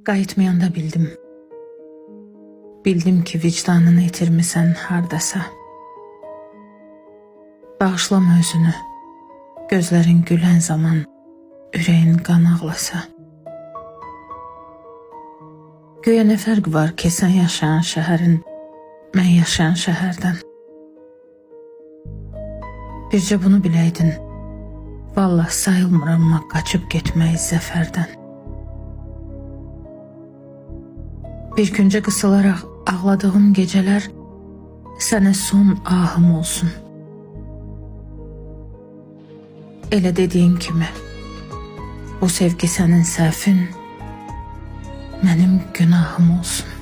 Qayıtmayanda bildim. Bildim ki vicdanını itirmisən hardasa. Bağışlama özünü. Gözlərin gülən zaman ürəyin qan ağlasa. Göyə nə fərq var ki, sən yaşayan şəhərin, mən yaşayan şəhərdən. Bircə bunu biləydin. Vallah sayılmıram qaçıb getmək zəfərdən. Bir küncə qısılaraq ağladığım gecələr sənə son ahım olsun. Elə dediyin kimi, bu sevgi sənin səhvin, mənim günahım olsun.